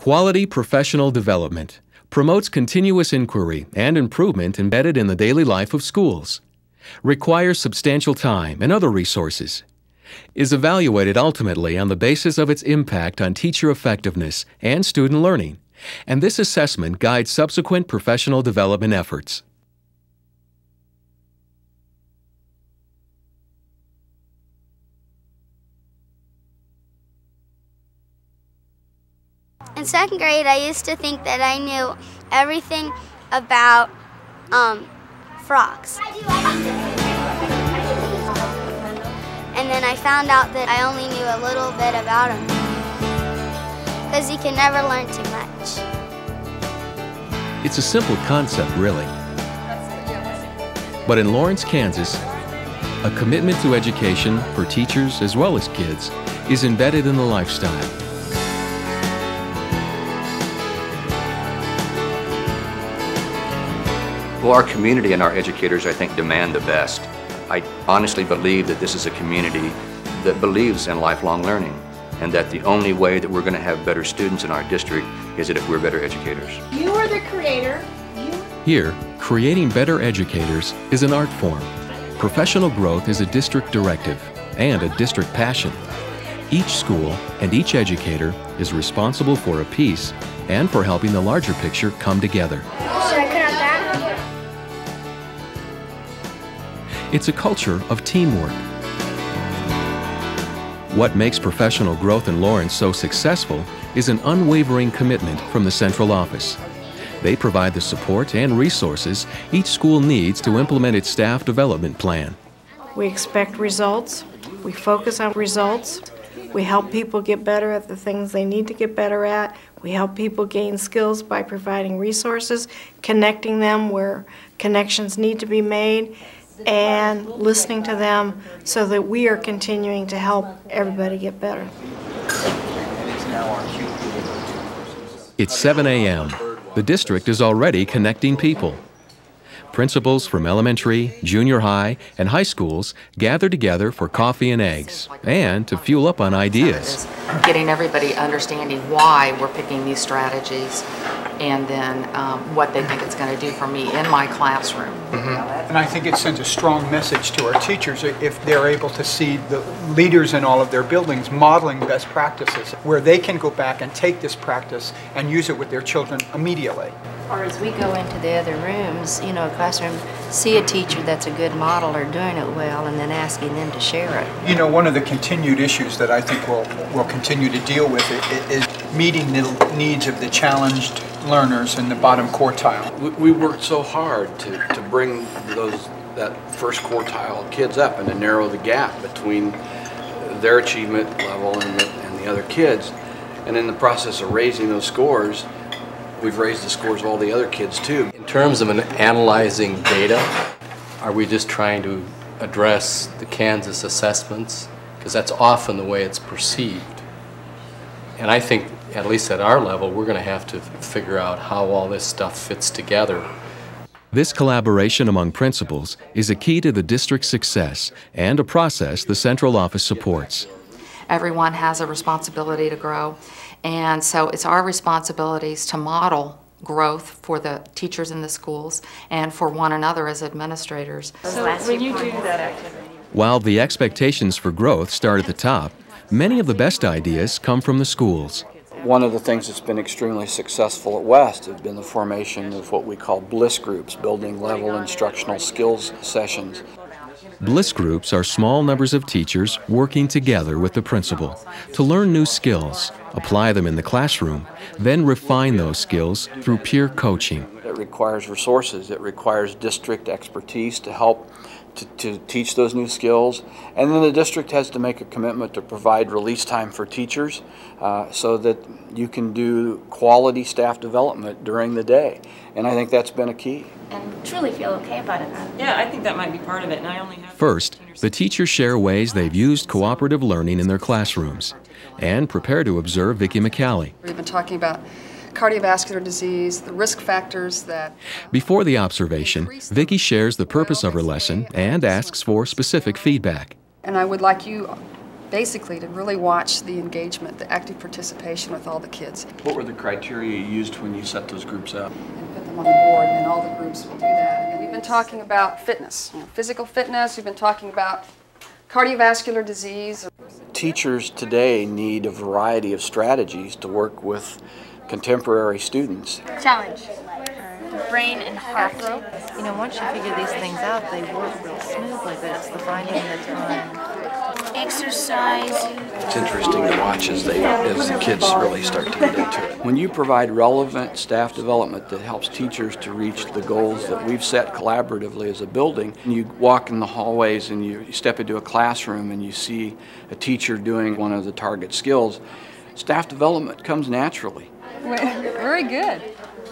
Quality professional development promotes continuous inquiry and improvement embedded in the daily life of schools, requires substantial time and other resources, is evaluated ultimately on the basis of its impact on teacher effectiveness and student learning, and this assessment guides subsequent professional development efforts. In second grade, I used to think that I knew everything about frogs. And then I found out that I only knew a little bit about them, because you can never learn too much. It's a simple concept, really. But in Lawrence, Kansas, a commitment to education for teachers as well as kids is embedded in the lifestyle. Well, our community and our educators, I think, demand the best. I honestly believe that this is a community that believes in lifelong learning, and that the only way that we're going to have better students in our district is that if we're better educators. You are the creator. Here, creating better educators is an art form. Professional growth is a district directive and a district passion. Each school and each educator is responsible for a piece and for helping the larger picture come together. It's a culture of teamwork. What makes professional growth in Lawrence so successful is an unwavering commitment from the central office. They provide the support and resources each school needs to implement its staff development plan. We expect results. We focus on results. We help people get better at the things they need to get better at. We help people gain skills by providing resources, connecting them where connections need to be made, and listening to them so that we are continuing to help everybody get better. It's 7 a.m. The district is already connecting people. Principals from elementary, junior high, and high schools gather together for coffee and eggs and to fuel up on ideas. Getting everybody understanding why we're picking these strategies, and then what they think it's going to do for me in my classroom. And I think it sends a strong message to our teachers if they're able to see the leaders in all of their buildings modeling best practices, where they can go back and take this practice and use it with their children immediately. Or as we go into the other rooms, you know, a classroom, see a teacher that's a good model or doing it well, and then asking them to share it. You know, one of the continued issues that I think we'll continue to deal with is meeting the needs of the challenged learners in the bottom quartile. We worked so hard to bring that first quartile kids up and to narrow the gap between their achievement level and the other kids. And in the process of raising those scores, we've raised the scores of all the other kids too. In terms of analyzing data, are we just trying to address the Kansas assessments? Because that's often the way it's perceived. And I think, at least at our level, we're going to have to figure out how all this stuff fits together. This collaboration among principals is a key to the district's success and a process the central office supports. Everyone has a responsibility to grow, and so it's our responsibilities to model growth for the teachers in the schools and for one another as administrators. So when you do that activity, while the expectations for growth start at the top, many of the best ideas come from the schools. One of the things that's been extremely successful at West has been the formation of what we call Bliss Groups, building level instructional skills sessions. Bliss Groups are small numbers of teachers working together with the principal to learn new skills, apply them in the classroom, then refine those skills through peer coaching. It requires resources, it requires district expertise to help to teach those new skills, and then the district has to make a commitment to provide release time for teachers so that you can do quality staff development during the day, and I think that's been a key. and truly feel okay about it. Yeah, I think that might be part of it. And I only have First, the teachers share ways they've used cooperative learning in their classrooms and prepare to observe Vicki McCallie. We've been talking about cardiovascular disease, the risk factors that... Before the observation, Vicki shares the purpose of her lesson and asks for specific feedback. And I would like you basically to really watch the engagement, the active participation with all the kids. What were the criteria you used when you set those groups up? And put them on the board, and then all the groups will do that. And we've been talking about fitness, physical fitness. We've been talking about cardiovascular disease. Teachers today need a variety of strategies to work with contemporary students. Challenge. Brain and heart. You know, once you figure these things out, they work real smoothly, but it's the finding the time. Exercise. It's interesting to watch as the kids really start to get into it. When you provide relevant staff development that helps teachers to reach the goals that we've set collaboratively as a building, and you walk in the hallways and you step into a classroom and you see a teacher doing one of the target skills, staff development comes naturally. Very good.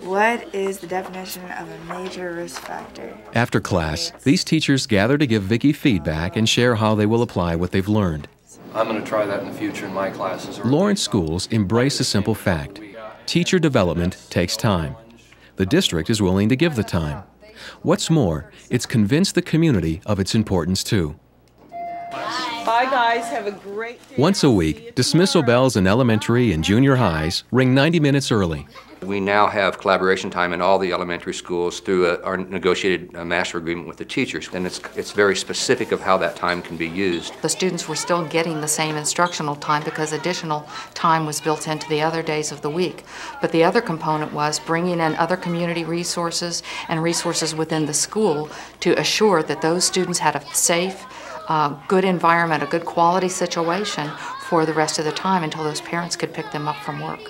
What is the definition of a major risk factor? After class, these teachers gather to give Vicki feedback and share how they will apply what they've learned. I'm going to try that in the future in my classes. Lawrence schools embrace a simple fact. Teacher development takes time. The district is willing to give the time. What's more, it's convinced the community of its importance too. Bye guys, have a great day. Once a week, dismissal bells in elementary and junior highs ring 90 minutes early. We now have collaboration time in all the elementary schools through our negotiated master agreement with the teachers, and it's very specific of how that time can be used. The students were still getting the same instructional time because additional time was built into the other days of the week. But the other component was bringing in other community resources and resources within the school to assure that those students had a safe, good environment, a good quality situation for the rest of the time until those parents could pick them up from work.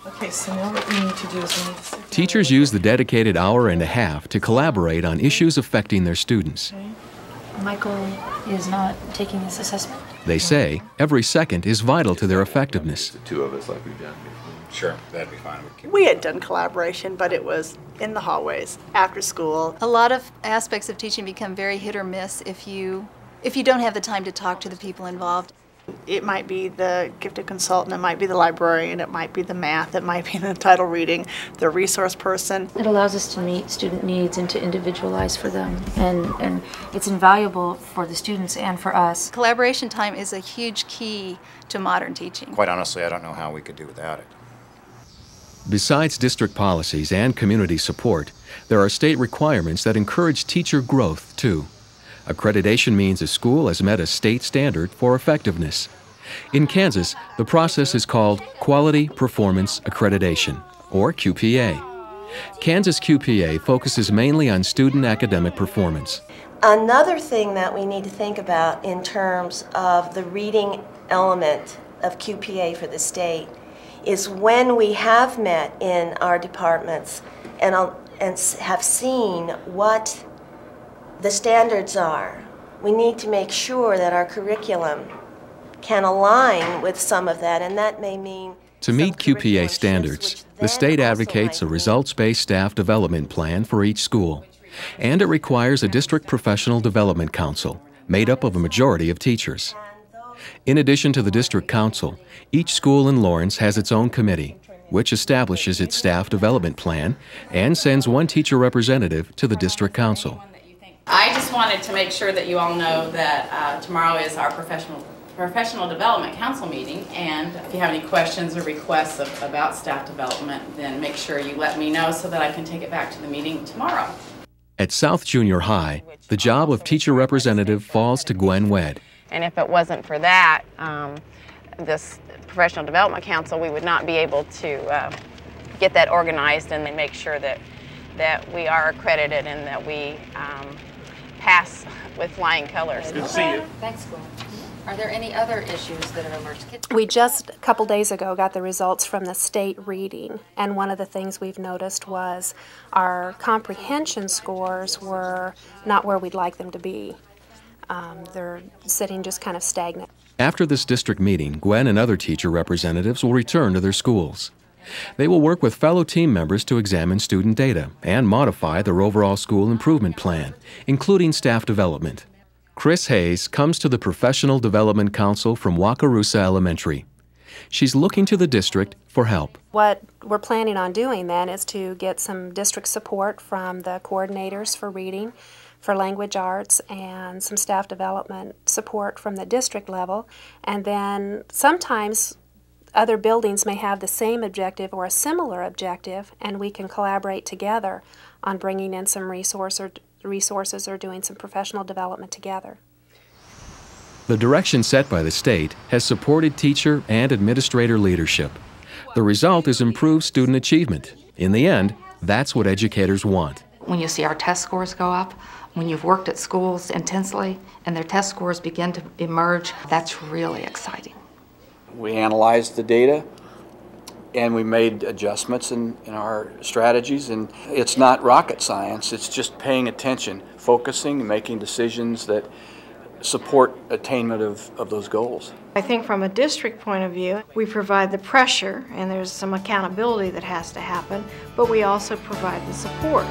Okay, so now what we need to do is we need to sit. Teachers use the dedicated hour and a half to collaborate on issues affecting their students. Michael is not taking this assessment. They say every second is vital to their effectiveness. The two of us like we've done before. Sure, that'd be fine. We had done collaboration, but it was in the hallways, after school. A lot of aspects of teaching become very hit or miss if you don't have the time to talk to the people involved. It might be the gifted consultant, it might be the librarian, it might be the math, it might be the title reading, the resource person. It allows us to meet student needs and to individualize for them, and it's invaluable for the students and for us. Collaboration time is a huge key to modern teaching. Quite honestly, I don't know how we could do without it. Besides district policies and community support, there are state requirements that encourage teacher growth, too. Accreditation means a school has met a state standard for effectiveness. In Kansas, the process is called Quality Performance Accreditation, or QPA. Kansas QPA focuses mainly on student academic performance. Another thing that we need to think about in terms of the reading element of QPA for the state is when we have met in our departments and have seen what the standards are, we need to make sure that our curriculum can align with some of that, and that may mean... To meet QPA standards, the state advocates a results-based staff development plan for each school, and it requires a district professional development council made up of a majority of teachers. In addition to the district council, each school in Lawrence has its own committee, which establishes its staff development plan and sends one teacher representative to the district council. I just wanted to make sure that you all know that tomorrow is our professional development council meeting, and if you have any questions or requests about staff development, then make sure you let me know so that I can take it back to the meeting tomorrow. At South Junior High, the job of teacher representative falls to Gwen Wedd. And if it wasn't for that, this professional development council, we would not be able to get that organized and then make sure that we are accredited and that we pass with flying colors. Good to see you. Thanks, Gwen. Are there any other issues that have emerged? We just a couple days ago got the results from the state reading, and one of the things we've noticed was our comprehension scores were not where we'd like them to be. They're sitting just kind of stagnant. After this district meeting, Gwen and other teacher representatives will return to their schools. They will work with fellow team members to examine student data and modify their overall school improvement plan, including staff development. Chris Hayes comes to the Professional Development Council from Wakarusa Elementary. She's looking to the district for help. What we're planning on doing then is to get some district support from the coordinators for reading, for language arts and some staff development support from the district level. And then sometimes other buildings may have the same objective or a similar objective, and we can collaborate together on bringing in some resources or doing some professional development together. The direction set by the state has supported teacher and administrator leadership. The result is improved student achievement. In the end, that's what educators want. When you see our test scores go up, when you've worked at schools intensely and their test scores begin to emerge, that's really exciting. We analyzed the data and we made adjustments in our strategies, and it's not rocket science, it's just paying attention, focusing, and making decisions that support attainment of those goals. I think from a district point of view, we provide the pressure and there's some accountability that has to happen, but we also provide the support.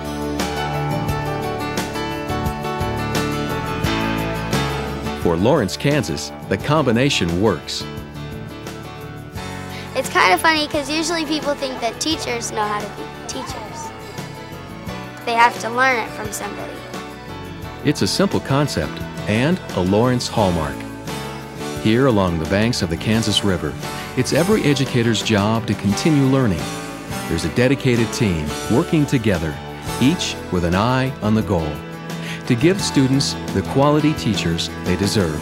For Lawrence, Kansas, the combination works. It's kind of funny because usually people think that teachers know how to be teachers. They have to learn it from somebody. It's a simple concept and a Lawrence hallmark. Here along the banks of the Kansas River, it's every educator's job to continue learning. There's a dedicated team working together, each with an eye on the goal, to give students the quality teachers they deserve.